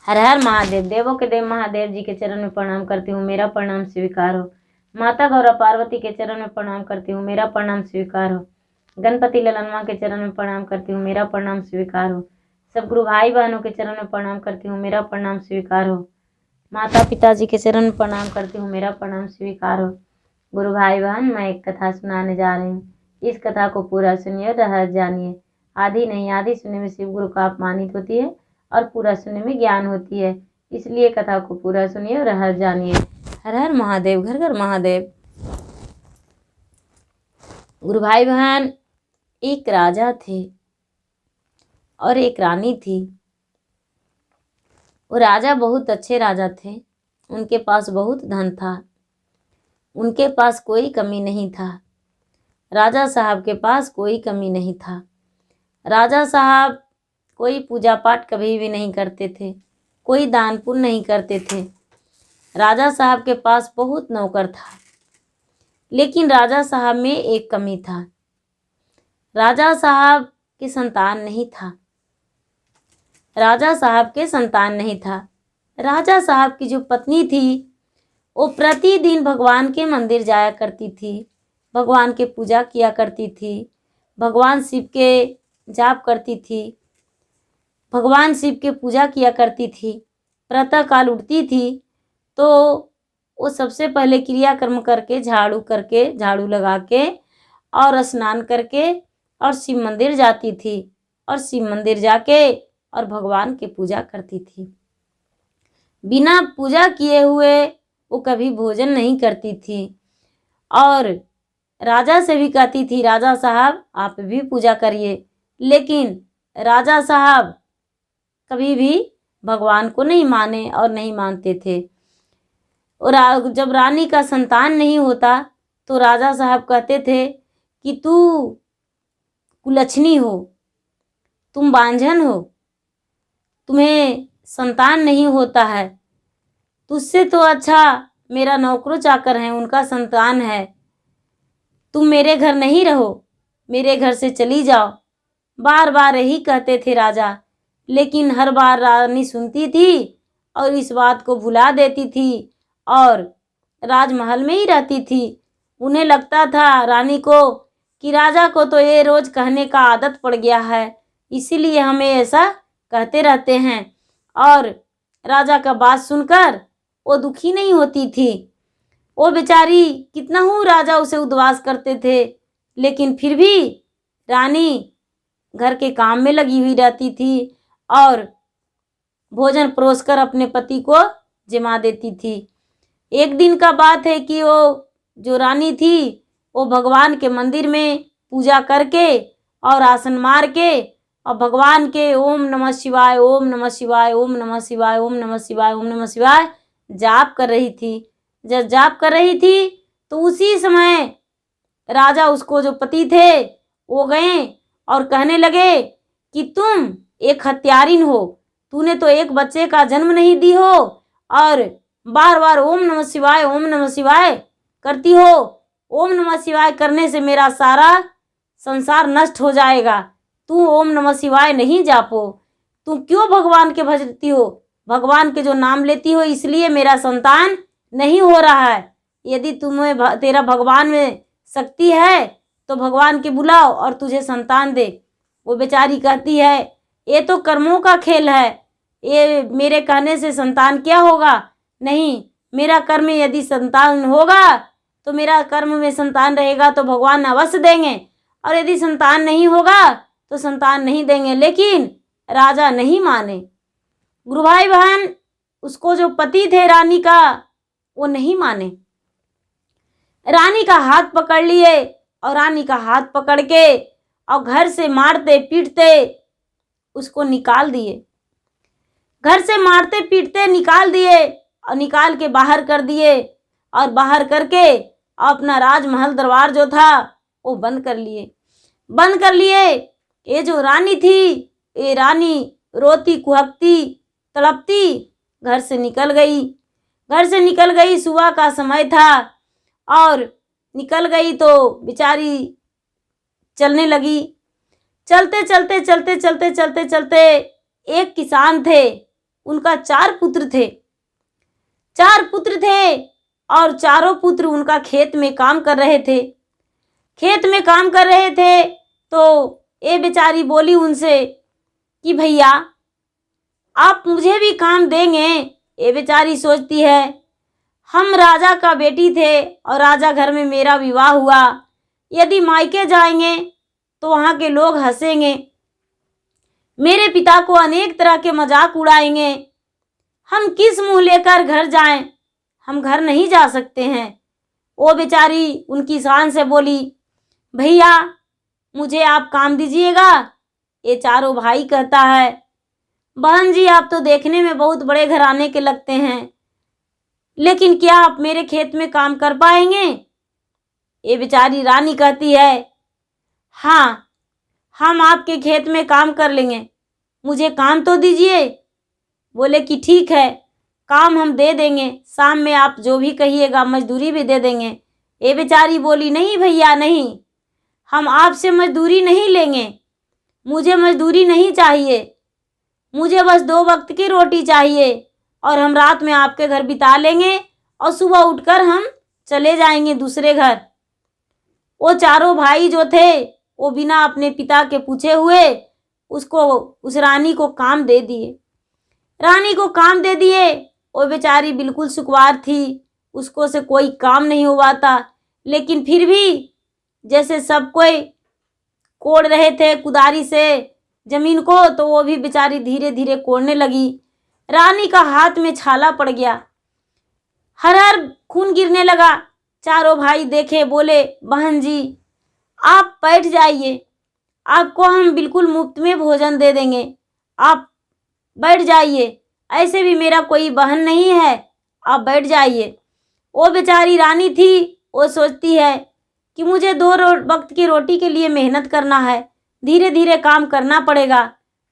हर हर महादेव। देवों के देव महादेव जी के चरण में प्रणाम करती हूँ, मेरा प्रणाम स्वीकार हो। माता गौरा पार्वती के चरण में प्रणाम करती हूँ, मेरा प्रणाम स्वीकार हो। गणपति ललनमा के चरण में प्रणाम करती हूँ, मेरा प्रणाम स्वीकार हो। सब गुरु भाई बहनों के चरण में प्रणाम करती हूँ, मेरा प्रणाम स्वीकार हो। माता पिताजी के चरण में प्रणाम करती हूँ, मेरा प्रणाम स्वीकार हो। गुरु भाई बहन, मैं एक कथा सुनाने जा रही हूँ। इस कथा को पूरा सुनिए, रहस्य जानिए। आधी नहीं, आधी सुनने में शिव गुरु का अपमानित होती है और पूरा सुनने में ज्ञान होती है। इसलिए कथा को पूरा सुनिए और रहस्य जानिए। हर हर महादेव, घर घर महादेव। गुरु भाई बहन, एक राजा थे और एक रानी थी। वो राजा बहुत अच्छे राजा थे, उनके पास बहुत धन था, उनके पास कोई कमी नहीं था। राजा साहब के पास कोई कमी नहीं था। राजा साहब कोई पूजा पाठ कभी भी नहीं करते थे, कोई दान पुण्य नहीं करते थे। राजा साहब के पास बहुत नौकर था, लेकिन राजा साहब में एक कमी था। राजा साहब की संतान नहीं था। राजा साहब के संतान नहीं था। राजा साहब की जो पत्नी थी, वो प्रतिदिन भगवान के मंदिर जाया करती थी, भगवान के पूजा किया करती थी, भगवान शिव के जाप करती थी, भगवान शिव के पूजा किया करती थी। प्रातः काल उठती थी तो वो सबसे पहले क्रियाकर्म करके झाड़ू लगा के और स्नान करके और शिव मंदिर जाती थी और शिव मंदिर जाके और भगवान की पूजा करती थी। बिना पूजा किए हुए वो कभी भोजन नहीं करती थी और राजा से भी कहती थी, राजा साहब आप भी पूजा करिए, लेकिन राजा साहब कभी भी भगवान को नहीं माने और नहीं मानते थे। और जब रानी का संतान नहीं होता तो राजा साहब कहते थे कि तू कुलच्छनी हो, तुम बांझन हो, तुम्हें संतान नहीं होता है, तुझसे तो अच्छा मेरा नौकरो चाकर है, उनका संतान है, तुम मेरे घर नहीं रहो, मेरे घर से चली जाओ। बार बार यही कहते थे राजा, लेकिन हर बार रानी सुनती थी और इस बात को भुला देती थी और राजमहल में ही रहती थी। उन्हें लगता था रानी को कि राजा को तो ये रोज कहने का आदत पड़ गया है, इसीलिए हमें ऐसा कहते रहते हैं। और राजा का बात सुनकर वो दुखी नहीं होती थी। वो बेचारी कितना ही राजा उसे उद्वास करते थे, लेकिन फिर भी रानी घर के काम में लगी हुई रहती थी और भोजन परोसकर अपने पति को जिमा देती थी। एक दिन का बात है कि वो जो रानी थी वो भगवान के मंदिर में पूजा करके और आसन मार के और भगवान के ओम नमः शिवाय, ओम नमः शिवाय, ओम नमः शिवाय, ओम नमः शिवाय, ओम नमः शिवाय जाप कर रही थी। जब जाप कर रही थी तो उसी समय राजा, उसको जो पति थे, वो गए और कहने लगे कि तुम एक हत्यारिन हो, तूने तो एक बच्चे का जन्म नहीं दी हो और बार बार ओम नमः शिवाय, ओम नमः शिवाय करती हो। ओम नमः शिवाय करने से मेरा सारा संसार नष्ट हो जाएगा, तू ओम नमः शिवाय नहीं जापो, तू क्यों भगवान के भजती हो, भगवान के जो नाम लेती हो, इसलिए मेरा संतान नहीं हो रहा है। यदि तुम्हें तेरा भगवान में शक्ति है तो भगवान के बुलाओ और तुझे संतान दे। वो बेचारी कहती है, ये तो कर्मों का खेल है, ये मेरे कहने से संतान क्या होगा, नहीं, मेरा कर्म में यदि संतान होगा तो मेरा कर्म में संतान रहेगा तो भगवान अवश्य देंगे, और यदि संतान नहीं होगा तो संतान नहीं देंगे। लेकिन राजा नहीं माने। गुरु भाई बहन, उसको जो पति थे रानी का, वो नहीं माने। रानी का हाथ पकड़ लिए और रानी का हाथ पकड़ के और घर से मारते पीटते उसको निकाल दिए। घर से मारते पीटते निकाल दिए और निकाल के बाहर कर दिए और बाहर करके अपना राजमहल दरबार जो था वो बंद कर लिए। ये जो रानी थी, ये रानी रोती कुहकती तड़पती घर से निकल गई। सुबह का समय था और निकल गई तो बेचारी चलने लगी। चलते एक किसान थे, उनका 4 पुत्र थे। 4 पुत्र थे और चारों पुत्र उनका खेत में काम कर रहे थे। खेत में काम कर रहे थे तो ये बेचारी बोली उनसे कि भैया आप मुझे भी काम देंगे। ये बेचारी सोचती है हम राजा का बेटी थे और राजा घर में मेरा विवाह हुआ, यदि मायके जाएंगे तो वहाँ के लोग हंसेंगे, मेरे पिता को अनेक तरह के मजाक उड़ाएंगे, हम किस मुंह लेकर घर जाएं, हम घर नहीं जा सकते हैं। वो बेचारी उनकी शान से बोली भैया मुझे आप काम दीजिएगा। ये चारों भाई कहता है बहन जी आप तो देखने में बहुत बड़े घराने के लगते हैं, लेकिन क्या आप मेरे खेत में काम कर पाएंगे? ये बेचारी रानी कहती है हाँ हम आपके खेत में काम कर लेंगे, मुझे काम तो दीजिए। बोले कि ठीक है काम हम दे देंगे, शाम में आप जो भी कहिएगा मजदूरी भी दे देंगे। ये बेचारी बोली नहीं भैया नहीं, हम आपसे मजदूरी नहीं लेंगे, मुझे मजदूरी नहीं चाहिए, मुझे बस 2 वक्त की रोटी चाहिए और हम रात में आपके घर बिता लेंगे और सुबह उठकर हम चले जाएंगे दूसरे घर। वो चारों भाई जो थे वो बिना अपने पिता के पूछे हुए उस रानी को काम दे दिए। रानी को काम दे दिए। वो बेचारी बिल्कुल सुकुमार थी, उसको से कोई काम नहीं हुआ था, लेकिन फिर भी जैसे सब कोई कोड़ रहे थे कुदारी से जमीन को, तो वो भी बेचारी धीरे धीरे कोड़ने लगी। रानी का हाथ में छाला पड़ गया, हर हर खून गिरने लगा। चारों भाई देखे, बोले बहन जी आप बैठ जाइए, आपको हम बिल्कुल मुफ्त में भोजन दे देंगे, आप बैठ जाइए, ऐसे भी मेरा कोई बहन नहीं है, आप बैठ जाइए। वो बेचारी रानी थी, वो सोचती है कि मुझे 2 वक्त की रोटी के लिए मेहनत करना है, धीरे धीरे काम करना पड़ेगा।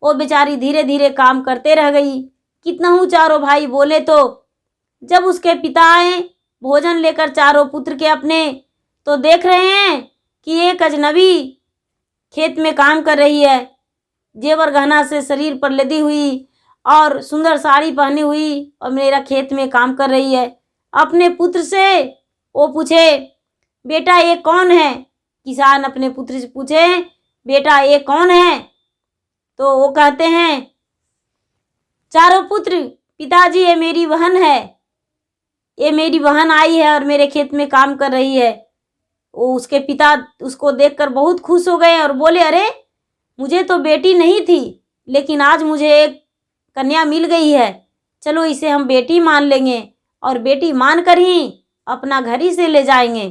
वो बेचारी धीरे धीरे काम करते रह गई। कितना हूँ चारों भाई बोले तो जब उसके पिता आए भोजन लेकर चारों पुत्र के अपने, तो देख रहे हैं कि एक अजनबी खेत में काम कर रही है, जेवर गहना से शरीर पर लदी हुई और सुंदर साड़ी पहनी हुई और मेरा खेत में काम कर रही है। अपने पुत्र से वो पूछे बेटा ये कौन है? किसान अपने पुत्र से पूछे बेटा ये कौन है? तो वो कहते हैं चारों पुत्र पिताजी ये मेरी बहन है, ये मेरी बहन आई है और मेरे खेत में काम कर रही है। वो उसके पिता उसको देखकर बहुत खुश हो गए और बोले अरे मुझे तो बेटी नहीं थी, लेकिन आज मुझे एक कन्या मिल गई है, चलो इसे हम बेटी मान लेंगे और बेटी मान कर ही अपना घर ही से ले जाएंगे।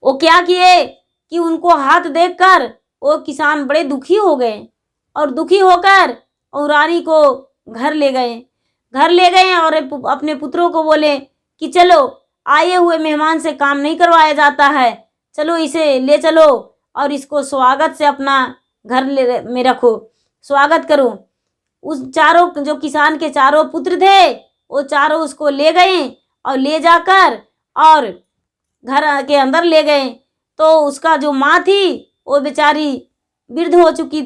वो क्या किए कि उनको हाथ देखकर वो किसान बड़े दुखी हो गए और दुखी होकर और रानी को घर ले गए और अपने पुत्रों को बोले कि चलो आए हुए मेहमान से काम नहीं करवाया जाता है, चलो इसे ले चलो और इसको स्वागत से अपना घर में रखो, स्वागत करो। उस चारों जो किसान के चारों पुत्र थे वो चारों उसको ले गए और ले जाकर और घर के अंदर ले गए। तो उसका जो माँ थी वो बेचारी वृद्ध हो चुकी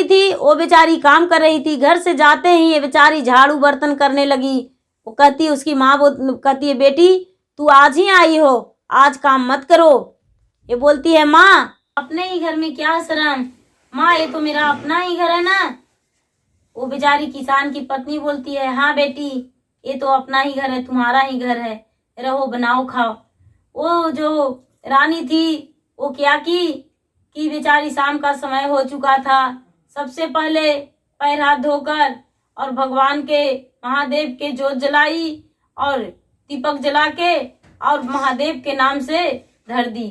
थी, वो बेचारी काम कर रही थी। घर से जाते ही ये बेचारी झाड़ू बर्तन करने लगी। वो कहती उसकी माँ वो कहती है बेटी तू आज ही आई हो, आज काम मत करो। ये बोलती है माँ अपने ही घर में क्या शर्म, माँ ये तो मेरा अपना ही घर है ना। वो बेचारी किसान की पत्नी बोलती है हाँ बेटी ये तो अपना ही घर है, तुम्हारा ही घर है, रहो बनाओ खाओ। वो जो रानी थी वो क्या की कि बेचारी शाम का समय हो चुका था, सबसे पहले पैर हाथ धोकर और भगवान के महादेव के जोत जलाई और दीपक जला के और महादेव के नाम से धर दी।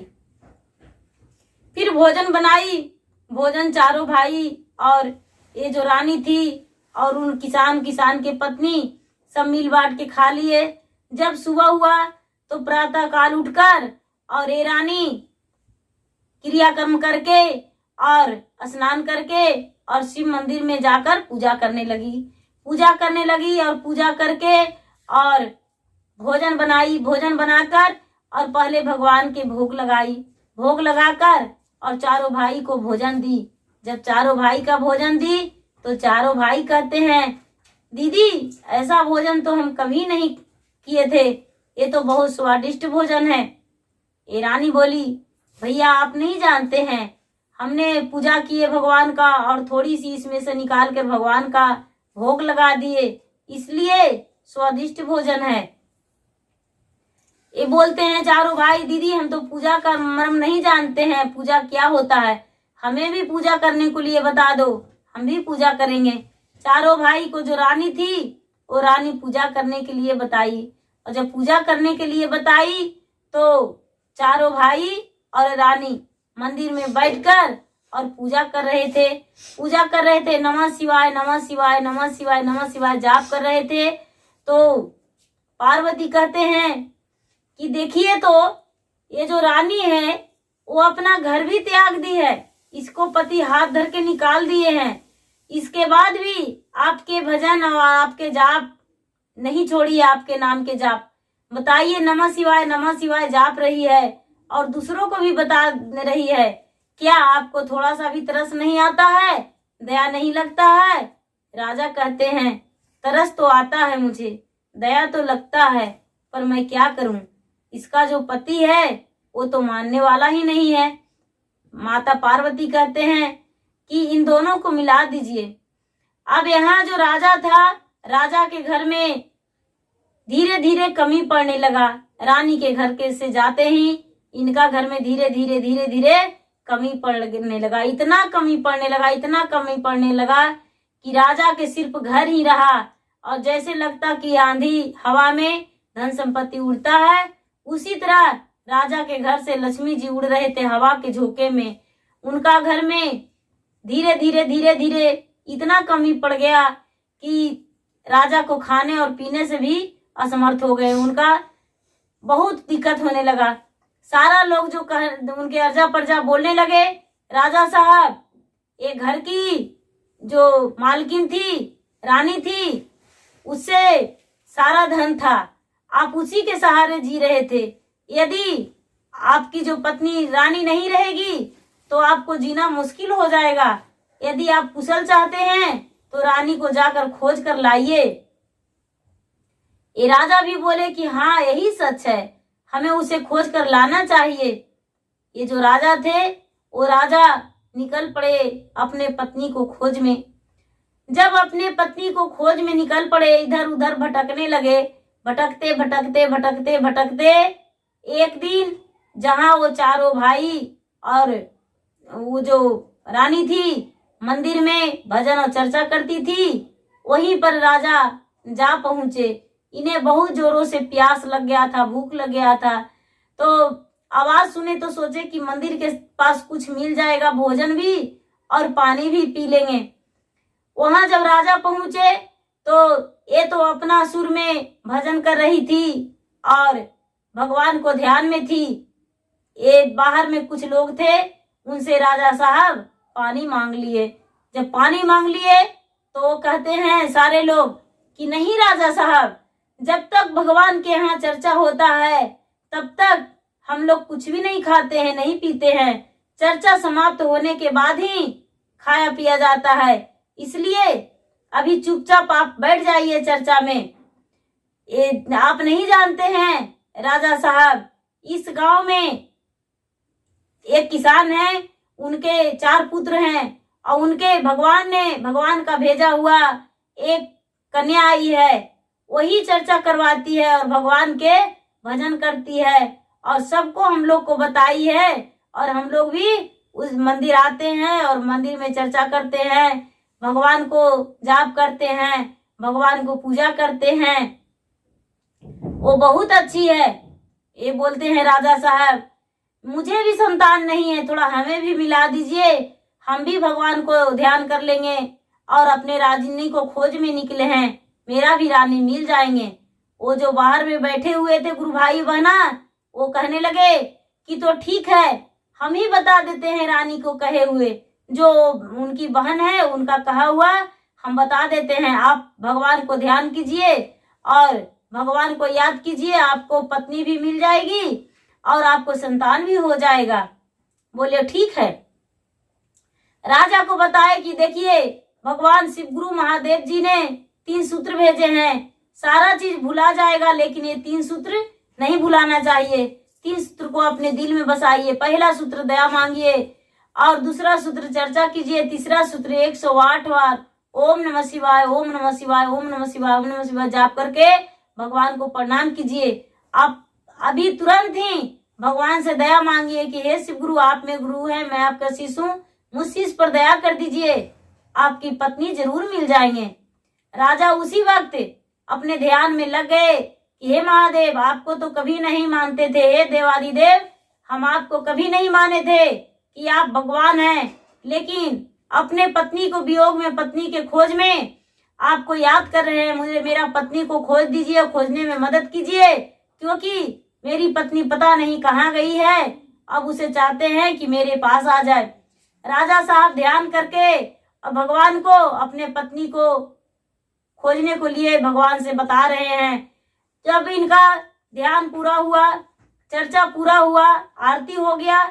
फिर भोजन बनाई, भोजन चारों भाई और ये जो रानी थी और उन किसान के पत्नी सब मिल बांट के खा लिए। जब सुबह हुआ तो प्रातः काल उठकर और ये रानी क्रियाकर्म करके और स्नान करके और शिव मंदिर में जाकर पूजा करने लगी और पूजा करके और भोजन बनाकर और पहले भगवान के भोग लगाकर और चारों भाई को भोजन दी। जब चारों भाई का भोजन दी तो चारों भाई कहते हैं, दीदी ऐसा भोजन तो हम कभी नहीं किए थे, ये तो बहुत स्वादिष्ट भोजन है। ये रानी बोली, भैया आप नहीं जानते हैं, हमने पूजा किए भगवान का और थोड़ी सी इसमें से निकाल कर भगवान का भोग लगा दिए, इसलिए स्वादिष्ट भोजन है। ये बोलते हैं चारों भाई, दीदी हम तो पूजा का मर्म नहीं जानते हैं, पूजा क्या होता है, हमें भी पूजा करने को लिए बता दो, हम भी पूजा करेंगे। चारों भाई को जो रानी थी वो रानी पूजा करने के लिए बताई, और जब पूजा करने के लिए बताई तो चारों भाई और रानी मंदिर में बैठकर और पूजा कर रहे थे, नमः शिवाय नमः शिवाय नमः शिवाय नमः शिवाय जाप कर रहे थे। तो पार्वती कहते हैं कि देखिए तो ये जो रानी है वो अपना घर भी त्याग दी है, इसको पति हाथ धर के निकाल दिए हैं, इसके बाद भी आपके भजन और आपके जाप नहीं छोड़ी, आपके नाम के जाप। बताइए, नमः शिवाय जाप रही है और दूसरों को भी बता रही है, क्या आपको थोड़ा सा भी तरस नहीं आता है, दया नहीं लगता है? राजा कहते हैं, तरस तो आता है मुझे, दया तो लगता है, पर मैं क्या करूं, इसका जो पति है वो तो मानने वाला ही नहीं है। माता पार्वती कहते हैं कि इन दोनों को मिला दीजिए। अब यहाँ जो राजा था, राजा के घर में धीरे धीरे कमी पड़ने लगा, रानी के घर के से जाते ही इनका घर में धीरे धीरे कमी पड़ने लगा, इतना कमी पड़ने लगा कि राजा के सिर्फ घर ही रहा, और जैसे लगता कि आंधी हवा में धन संपत्ति उड़ता है, उसी तरह राजा के घर से लक्ष्मी जी उड़ रहे थे हवा के झोंके में। उनका घर में धीरे धीरे इतना कमी पड़ गया कि राजा को खाने और पीने से भी असमर्थ हो गए, उनका बहुत दिक्कत होने लगा। सारा लोग जो उनके अर्जा पर्जा बोलने लगे, राजा साहब ये घर की जो मालकिन थी, रानी थी, उससे सारा धन था, आप उसी के सहारे जी रहे थे, यदि आपकी जो पत्नी रानी नहीं रहेगी तो आपको जीना मुश्किल हो जाएगा, यदि आप कुशल चाहते हैं तो रानी को जाकर खोज कर लाइए। ये राजा भी बोले कि हाँ यही सच है, हमें उसे खोज कर लाना चाहिए। ये जो राजा थे वो राजा निकल पड़े अपने पत्नी को खोज में। जब अपने पत्नी को खोज में निकल पड़े, इधर उधर भटकने लगे, भटकते एक दिन जहां वो चारों भाई और वो जो रानी थी मंदिर में भजन और चर्चा करती थी, वहीं पर राजा जा पहुंचे। इन्हें बहुत जोरों से प्यास लग गया था, भूख लग गया था, तो आवाज सुने तो सोचे कि मंदिर के पास कुछ मिल जाएगा, भोजन भी और पानी भी पी लेंगे। वहां जब राजा पहुंचे तो ये तो अपना सुर में भजन कर रही थी और भगवान को ध्यान में थी। ये बाहर में कुछ लोग थे, उनसे राजा साहब पानी मांग लिए। जब पानी मांग लिए तो कहते हैं सारे लोग कि नहीं राजा साहब, जब तक भगवान के यहाँ चर्चा होता है तब तक हम लोग कुछ भी नहीं खाते हैं, नहीं पीते हैं, चर्चा समाप्त होने के बाद ही खाया पिया जाता है, इसलिए अभी चुपचाप आप बैठ जाइए चर्चा में। ये आप नहीं जानते हैं राजा साहब, इस गांव में एक किसान है, उनके 4 पुत्र हैं और उनके भगवान का भेजा हुआ एक कन्या आई है, वही चर्चा करवाती है और भगवान के भजन करती है और सबको हम लोग को बताई है, और हम लोग भी उस मंदिर आते हैं और मंदिर में चर्चा करते हैं, भगवान को जाप करते हैं, भगवान को पूजा करते हैं, वो बहुत अच्छी है। ये बोलते हैं राजा साहब, मुझे भी संतान नहीं है, थोड़ा हमें भी मिला दीजिए, हम भी भगवान को ध्यान कर लेंगे और अपने रानी को खोज में निकले हैं, मेरा भी रानी मिल जाएंगे। वो जो बाहर में बैठे हुए थे गुरु भाई बहना, वो कहने लगे कि तो ठीक है, हम ही बता देते हैं रानी को कहे हुए, जो उनकी बहन है उनका कहा हुआ हम बता देते हैं, आप भगवान को ध्यान कीजिए और भगवान को याद कीजिए, आपको पत्नी भी मिल जाएगी और आपको संतान भी हो जाएगा। बोले ठीक है। राजा को बताए कि देखिए भगवान शिव गुरु महादेव जी ने 3 सूत्र भेजे हैं। सारा चीज भुला जाएगा लेकिन ये 3 सूत्र नहीं भुलाना चाहिए। 3 सूत्र को अपने दिल में बसाइए। पहला सूत्र दया मांगिए और दूसरा सूत्र चर्चा कीजिए। तीसरा सूत्र 108 बार ओम नमः शिवाय, ओम नमः शिवाय, ओम नमः शिवाय, ओम नमः शिवाय जाप करके भगवान को प्रणाम कीजिए। आप अभी तुरंत ही भगवान से दया मांगिए कि हे शिव गुरु, आप में गुरु है, मैं आपका शिष्य हूँ, मुझ शिष्य पर दया कर दीजिए, आपकी पत्नी जरूर मिल जाएंगे। राजा उसी वक्त अपने ध्यान में लग गए कि हे महादेव, आपको तो कभी नहीं मानते थे, हे देवादिदेव, हम आपको कभी नहीं माने थे कि आप भगवान हैं, लेकिन अपने पत्नी को वियोग में, पत्नी के खोज में आपको याद कर रहे हैं। मुझे मेरा पत्नी को खोज दीजिए, खोजने में मदद कीजिए, क्योंकि मेरी पत्नी पता नहीं कहाँ गई है। अब उसे चाहते हैं कि मेरे पास आ जाए। राजा साहब ध्यान करके अब भगवान को अपने पत्नी को खोजने को लिए भगवान से बता रहे हैं। जब इनका ध्यान पूरा हुआ, चर्चा पूरा हुआ, आरती हो गया,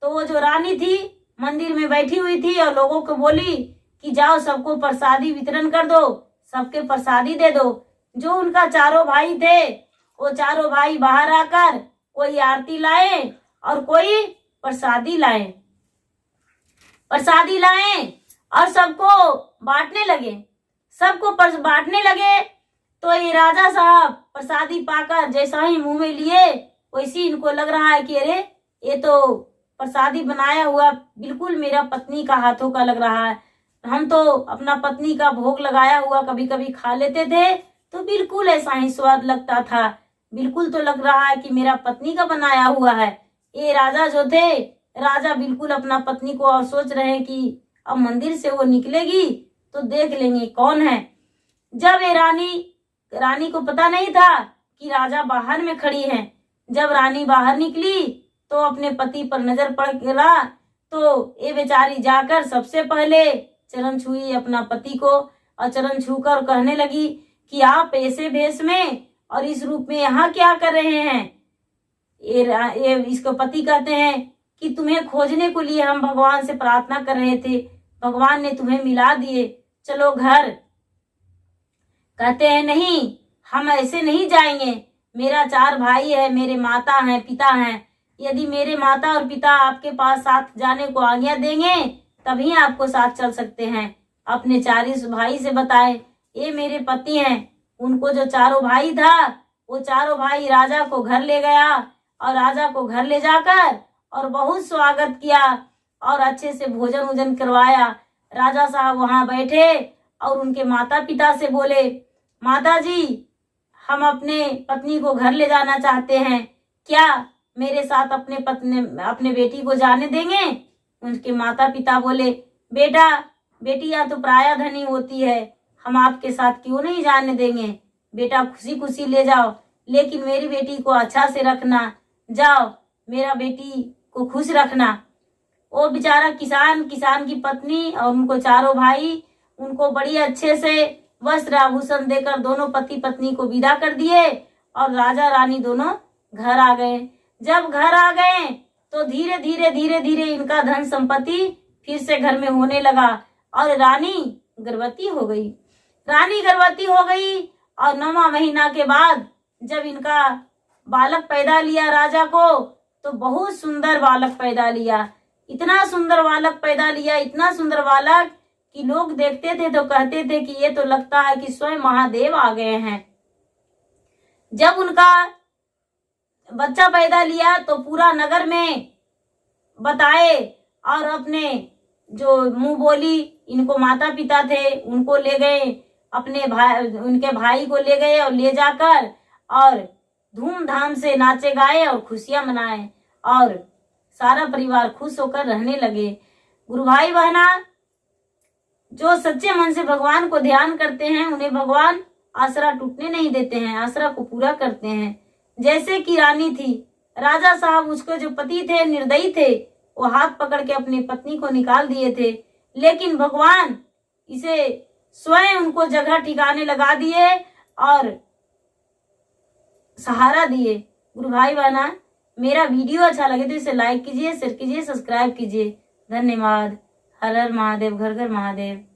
तो वो जो रानी थी मंदिर में बैठी हुई थी और लोगों को बोली कि जाओ सबको प्रसादी वितरण कर दो, सबके प्रसादी दे दो। जो उनका चारों भाई थे वो चारों भाई बाहर आकर कोई आरती लाए और कोई प्रसादी लाए, प्रसादी लाए और सबको बांटने लगे। सबको बांटने लगे तो ये राजा साहब प्रसादी पाकर जैसा ही मुंह में लिए वैसी इनको लग रहा है कि अरे ये तो प्रसादी बनाया हुआ बिल्कुल मेरा पत्नी का हाथों का लग रहा है। हम तो अपना पत्नी का भोग लगाया हुआ कभी कभी खा लेते थे तो बिल्कुल ऐसा ही स्वाद लगता था, बिल्कुल तो लग रहा है कि मेरा पत्नी का बनाया हुआ है। ये राजा जो थे, राजा बिल्कुल अपना पत्नी को और सोच रहे हैं कि अब मंदिर से वो निकलेगी तो देख लेंगे कौन है। जब ये रानी को पता नहीं था कि राजा बाहर में खड़ी है। जब रानी बाहर निकली तो अपने पति पर नजर पड़ गया तो ये बेचारी जाकर सबसे पहले चरण छुई अपना पति को और चरण छूकर कहने लगी कि आप ऐसे भेष में और इस रूप में यहाँ क्या कर रहे हैं। ये इसको पति कहते हैं कि तुम्हें खोजने को लिए हम भगवान से प्रार्थना कर रहे थे, भगवान ने तुम्हें मिला दिए, चलो घर। कहते हैं नहीं, हम ऐसे नहीं जाएंगे, मेरा 4 भाई है, मेरे माता हैं, पिता हैं, यदि मेरे माता और पिता आपके पास साथ जाने को आज्ञा देंगे तभी आपको साथ चल सकते हैं। अपने 40 भाई से बताए ये मेरे पति हैं। उनको जो चारों भाई था वो चारों भाई राजा को घर ले गया और राजा को घर ले जाकर और बहुत स्वागत किया और अच्छे से भोजन वोजन करवाया। राजा साहब वहां बैठे और उनके माता पिता से बोले, माता जी, हम अपने पत्नी को घर ले जाना चाहते हैं, क्या मेरे साथ अपने बेटी को जाने देंगे। उनके माता पिता बोले, बेटा बेटियां तो प्राय धनी होती है, हम आपके साथ क्यों नहीं जाने देंगे, बेटा खुशी खुशी ले जाओ, लेकिन मेरी बेटी को अच्छा से रखना, जाओ मेरा बेटी को खुश रखना। वो बेचारा किसान की पत्नी और उनको चारों भाई उनको बड़ी अच्छे से वस्त्र आभूषण देकर दोनों पति पत्नी को विदा कर दिए और राजा रानी दोनों घर आ गए। जब घर आ गए तो धीरे धीरे इनका धन संपत्ति फिर से घर में होने लगा और रानी गर्भवती हो गई। रानी गर्भवती हो गई और 9वां महीना के बाद जब इनका बालक पैदा लिया राजा को, तो बहुत सुंदर बालक पैदा लिया। इतना सुंदर बालक पैदा लिया, इतना सुंदर बालक कि लोग देखते थे तो कहते थे कि ये तो लगता है कि स्वयं महादेव आ गए हैं। जब उनका बच्चा पैदा लिया तो पूरा नगर में बताए और अपने जो मुंह बोली इनको माता पिता थे उनको ले गए, अपने उनके भाई को ले गए और ले जाकर और धूमधाम से नाचे गाए और खुशियां मनाए और सारा परिवार खुश होकर रहने लगे। गुरु भाई बहना, जो सच्चे मन से भगवान को ध्यान करते हैं उन्हें भगवान आसरा टूटने नहीं देते हैं, आसरा को पूरा करते हैं। जैसे कि रानी थी, राजा साहब उसके जो पति थे निर्दयी थे, वो हाथ पकड़ के अपनी पत्नी को निकाल दिए थे, लेकिन भगवान इसे स्वयं उनको जगह ठिकाने लगा दिए और सहारा दिए। गुरु भाई बहना, मेरा वीडियो अच्छा लगे तो इसे लाइक कीजिए, शेयर कीजिए, सब्सक्राइब कीजिए। धन्यवाद। हर हर महादेव, घर घर महादेव।